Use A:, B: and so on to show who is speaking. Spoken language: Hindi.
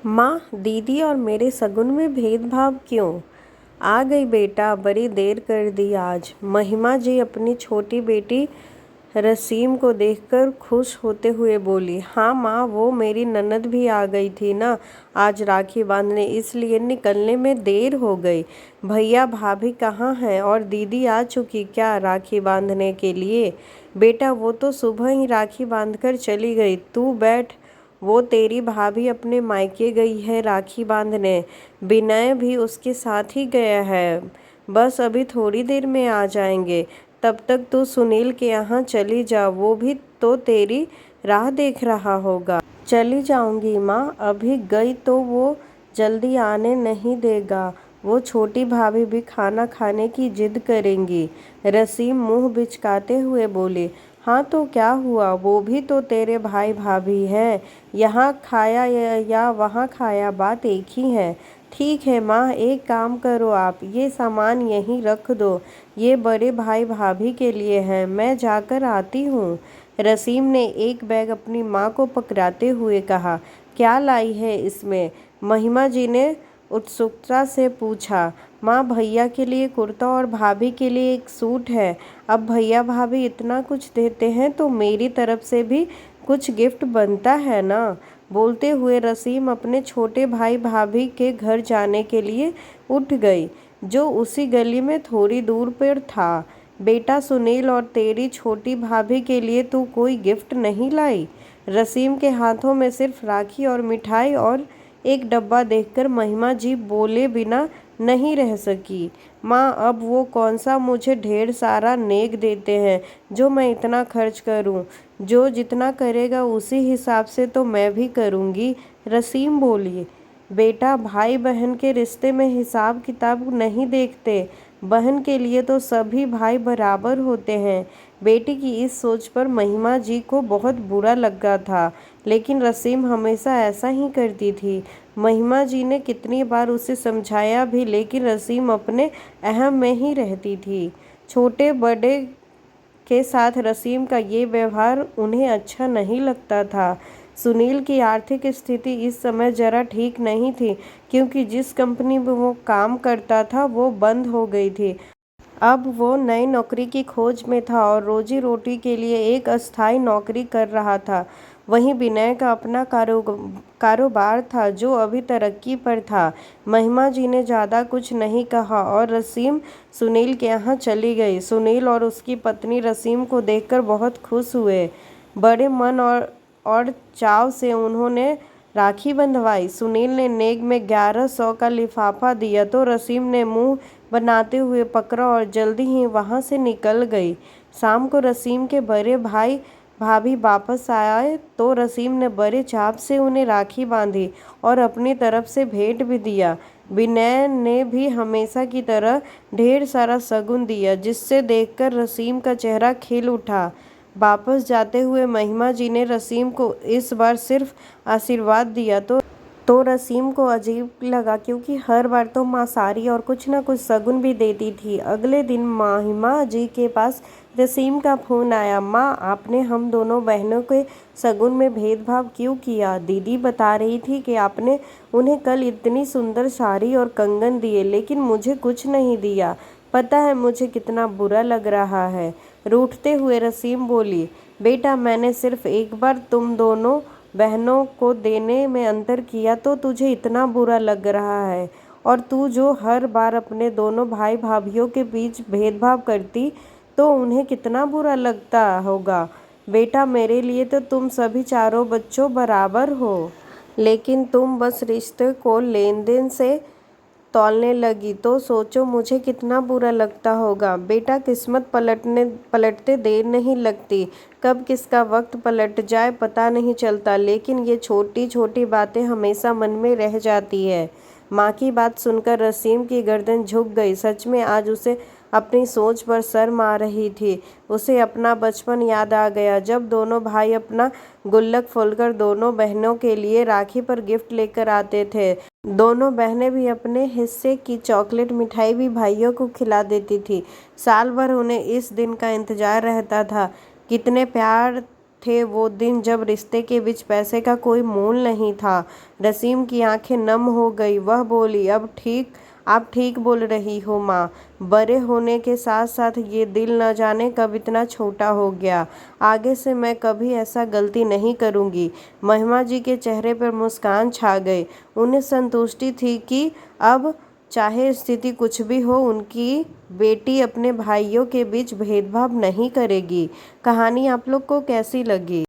A: माँ, दीदी और मेरे शगुन में भेदभाव क्यों? आ गई बेटा, बड़ी देर कर दी आज। महिमा जी अपनी छोटी बेटी रसीम को देखकर खुश होते हुए बोली। हाँ माँ, वो मेरी ननद भी आ गई थी ना आज राखी बांधने, इसलिए निकलने में देर हो गई। भैया भाभी कहाँ हैं और दीदी आ चुकी क्या राखी बांधने के लिए? बेटा, वो तो सुबह ही राखी बांधकर चली गई। तू बैठ, वो तेरी भाभी अपने मायके गई है राखी बांधने। विनय भी उसके साथ ही गया है, बस अभी थोड़ी देर में आ जाएंगे। तब तक तू सुनील के यहाँ चली जा, वो भी तो तेरी राह देख रहा होगा। चली जाऊंगी माँ, अभी गई तो वो जल्दी आने नहीं देगा। वो छोटी भाभी भी खाना खाने की जिद करेंगी। रसीम मुंह बिचकाते हुए बोले। हाँ तो क्या हुआ, वो भी तो तेरे भाई भाभी हैं। यहाँ खाया या वहाँ खाया, बात एक ही है। ठीक है माँ, एक काम करो आप, ये सामान यहीं रख दो। ये बड़े भाई भाभी के लिए है, मैं जाकर आती हूँ। रसीम ने एक बैग अपनी माँ को पकड़ाते हुए कहा। क्या लाई है इसमें? महिमा जी ने उत्सुकता से पूछा। माँ, भैया के लिए कुर्ता और भाभी के लिए एक सूट है। अब भैया भाभी इतना कुछ देते हैं तो मेरी तरफ से भी कुछ गिफ्ट बनता है ना। बोलते हुए रसीम अपने छोटे भाई भाभी के घर जाने के लिए उठ गई, जो उसी गली में थोड़ी दूर पर था। बेटा सुनील और तेरी छोटी भाभी के लिए तू कोई गिफ्ट नहीं लाई? रसीम के हाथों में सिर्फ राखी और मिठाई और एक डब्बा देखकर महिमा जी बोले बिना नहीं रह सकी। माँ, अब वो कौन सा मुझे ढेर सारा नेक देते हैं जो मैं इतना खर्च करूं? जो जितना करेगा उसी हिसाब से तो मैं भी करूंगी। रसीम बोली। बेटा, भाई बहन के रिश्ते में हिसाब किताब नहीं देखते। बहन के लिए तो सभी भाई बराबर होते हैं। बेटी की इस सोच पर महिमा जी को बहुत बुरा लगा था, लेकिन रसीम हमेशा ऐसा ही करती थी। महिमा जी ने कितनी बार उसे समझाया भी, लेकिन रसीम अपने अहम में ही रहती थी। छोटे बड़े के साथ रसीम का ये व्यवहार उन्हें अच्छा नहीं लगता था। सुनील की आर्थिक स्थिति इस समय जरा ठीक नहीं थी, क्योंकि जिस कंपनी में वो काम करता था वो बंद हो गई थी। अब वो नई नौकरी की खोज में था और रोजी रोटी के लिए एक अस्थायी नौकरी कर रहा था। वहीं विनय का अपना कारोबार था जो अभी तरक्की पर था। महिमा जी ने ज़्यादा कुछ नहीं कहा और रसीम सुनील के यहाँ चली गई। सुनील और उसकी पत्नी रसीम को देखकर बहुत खुश हुए। बड़े मन और चाव से उन्होंने राखी बंधवाई। सुनील ने नेग में 1100 का लिफाफा दिया तो रसीम ने मुंह बनाते हुए पकड़ा और जल्दी ही वहां से निकल गई। शाम को रसीम के बड़े भाई भाभी वापस आए तो रसीम ने बड़े चाव से उन्हें राखी बांधी और अपनी तरफ से भेंट भी दिया। विनय ने भी हमेशा की तरह ढेर सारा शगुन दिया, जिससे देखकर रसीम का चेहरा खिल उठा। वापस जाते हुए महिमा जी ने रसीम को इस बार सिर्फ आशीर्वाद दिया तो रसीम को अजीब लगा, क्योंकि हर बार तो माँ सारी और कुछ ना कुछ शगुन भी देती थी। अगले दिन महिमा जी के पास रसीम का फ़ोन आया। माँ, आपने हम दोनों बहनों के शगुन में भेदभाव क्यों किया? दीदी बता रही थी कि आपने उन्हें कल इतनी सुंदर साड़ी और कंगन दिए, लेकिन मुझे कुछ नहीं दिया। पता है मुझे कितना बुरा लग रहा है। रूठते हुए रसीम बोली। बेटा, मैंने सिर्फ एक बार तुम दोनों बहनों को देने में अंतर किया तो तुझे इतना बुरा लग रहा है, और तू जो हर बार अपने दोनों भाई भाभीियों के बीच भेदभाव करती तो उन्हें कितना बुरा लगता होगा। बेटा, मेरे लिए तो तुम सभी चारों बच्चों बराबर हो, लेकिन तुम बस रिश्ते को लेन देन से तौलने लगी तो सोचो मुझे कितना बुरा लगता होगा। बेटा, किस्मत पलटते देर नहीं लगती, कब किसका वक्त पलट जाए पता नहीं चलता, लेकिन ये छोटी छोटी बातें हमेशा मन में रह जाती है। माँ की बात सुनकर रसीम की गर्दन झुक गई। सच में आज उसे अपनी सोच पर शर्म आ रही थी। उसे अपना बचपन याद आ गया, जब दोनों भाई अपना गुल्लक खोलकर दोनों बहनों के लिए राखी पर गिफ्ट लेकर आते थे। दोनों बहनें भी अपने हिस्से की चॉकलेट मिठाई भी भाइयों को खिला देती थी। साल भर उन्हें इस दिन का इंतजार रहता था। कितने प्यार थे वो दिन जब रिश्ते के बीच पैसे का कोई मोल नहीं था। रसीम की आंखें नम हो गई। वह बोली, आप ठीक बोल रही हो माँ। बड़े होने के साथ साथ ये दिल न जाने कब इतना छोटा हो गया। आगे से मैं कभी ऐसा गलती नहीं करूँगी। महिमा जी के चेहरे पर मुस्कान छा गई। उन्हें संतुष्टि थी कि अब चाहे स्थिति कुछ भी हो, उनकी बेटी अपने भाइयों के बीच भेदभाव नहीं करेगी। कहानी आप लोग को कैसी लगी?